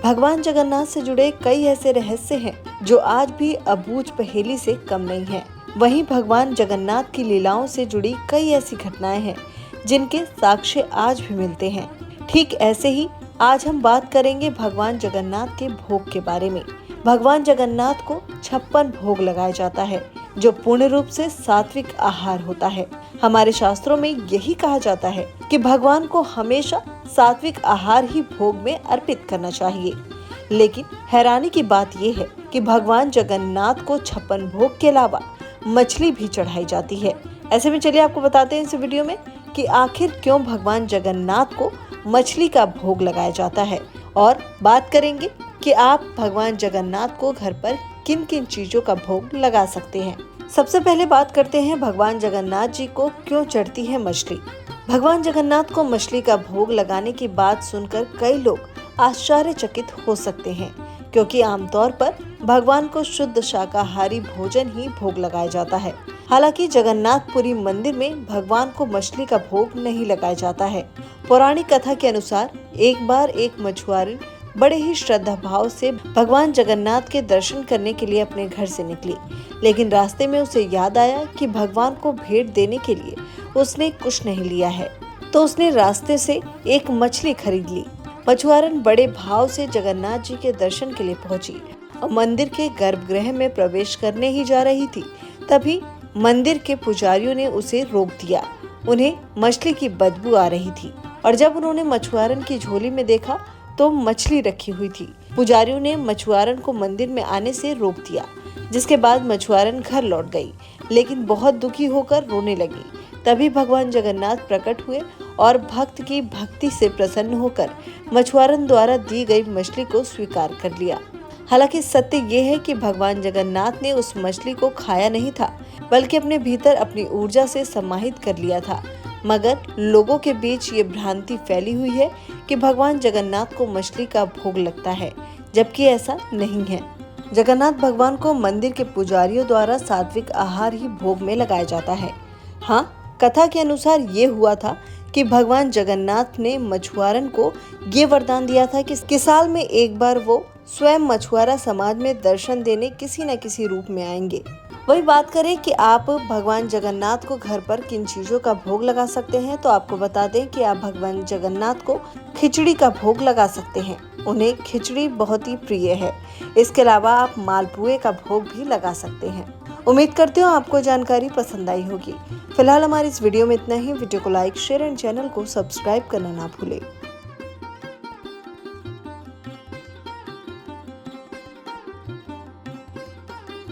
भगवान जगन्नाथ से जुड़े कई ऐसे रहस्य हैं जो आज भी अबूझ पहेली से कम नहीं हैं। वहीं भगवान जगन्नाथ की लीलाओं से जुड़ी कई ऐसी घटनाएं हैं जिनके साक्ष्य आज भी मिलते हैं। ठीक ऐसे ही आज हम बात करेंगे भगवान जगन्नाथ के भोग के बारे में। भगवान जगन्नाथ को 56 भोग लगाया जाता है जो पूर्ण रूप से सात्विक आहार होता है। हमारे शास्त्रों में यही कहा जाता है कि भगवान को हमेशा सात्विक आहार ही भोग में अर्पित करना चाहिए। लेकिन हैरानी की बात यह है कि भगवान जगन्नाथ को 56 भोग के अलावा मछली भी चढ़ाई जाती है। ऐसे में चलिए आपको बताते हैं इस वीडियो में कि आखिर क्यों भगवान जगन्नाथ को मछली का भोग लगाया जाता है, और बात करेंगे कि आप भगवान जगन्नाथ को घर पर किन किन चीजों का भोग लगा सकते हैं। सबसे पहले बात करते हैं भगवान जगन्नाथ जी को क्यों चढ़ती है मछली। भगवान जगन्नाथ को मछली का भोग लगाने की बात सुनकर कई लोग आश्चर्यचकित हो सकते हैं, क्योंकि आमतौर पर भगवान को शुद्ध शाकाहारी भोजन ही भोग लगाया जाता है। हालांकि जगन्नाथपुरी मंदिर में भगवान को मछली का भोग नहीं लगाया जाता है। पौराणिक कथा के अनुसार एक बार एक मछुआरे बड़े ही श्रद्धा भाव से भगवान जगन्नाथ के दर्शन करने के लिए अपने घर से निकली, लेकिन रास्ते में उसे याद आया कि भगवान को भेंट देने के लिए उसने कुछ नहीं लिया है, तो उसने रास्ते से एक मछली खरीद ली। मछुआरन बड़े भाव से जगन्नाथ जी के दर्शन के लिए पहुंची और मंदिर के गर्भगृह में प्रवेश करने ही जा रही थी, तभी मंदिर के पुजारियों ने उसे रोक दिया। उन्हें मछली की बदबू आ रही थी और जब उन्होंने मछुआरन की झोली में देखा तो मछली रखी हुई थी। पुजारियों ने मछुआरन को मंदिर में आने से रोक दिया, जिसके बाद मछुआरन घर लौट गई, लेकिन बहुत दुखी होकर रोने लगी। तभी भगवान जगन्नाथ प्रकट हुए और भक्त की भक्ति से प्रसन्न होकर मछुआरन द्वारा दी गई मछली को स्वीकार कर लिया। हालांकि सत्य ये है कि भगवान जगन्नाथ ने उस मछली को खाया नहीं था, बल्कि अपने भीतर अपनी ऊर्जा से समाहित कर लिया था। मगर लोगों के बीच ये भ्रांति फैली हुई है कि भगवान जगन्नाथ को मछली का भोग लगता है, जबकि ऐसा नहीं है। जगन्नाथ भगवान को मंदिर के पुजारियों द्वारा सात्विक आहार ही भोग में लगाया जाता है। हाँ, कथा के अनुसार ये हुआ था कि भगवान जगन्नाथ ने मछुआरन को ये वरदान दिया था कि साल में एक बार वो स्वयं मछुआरा समाज में दर्शन देने किसी न किसी रूप में आएंगे। वही बात करें कि आप भगवान जगन्नाथ को घर पर किन चीजों का भोग लगा सकते हैं, तो आपको बता दें कि आप भगवान जगन्नाथ को खिचड़ी का भोग लगा सकते हैं। उन्हें खिचड़ी बहुत ही प्रिय है। इसके अलावा आप मालपुए का भोग भी लगा सकते हैं। उम्मीद करती हूँ आपको जानकारी पसंद आई होगी। फिलहाल हमारी इस वीडियो में इतना ही। वीडियो को लाइक, शेयर एंड चैनल को सब्सक्राइब करना ना भूलें।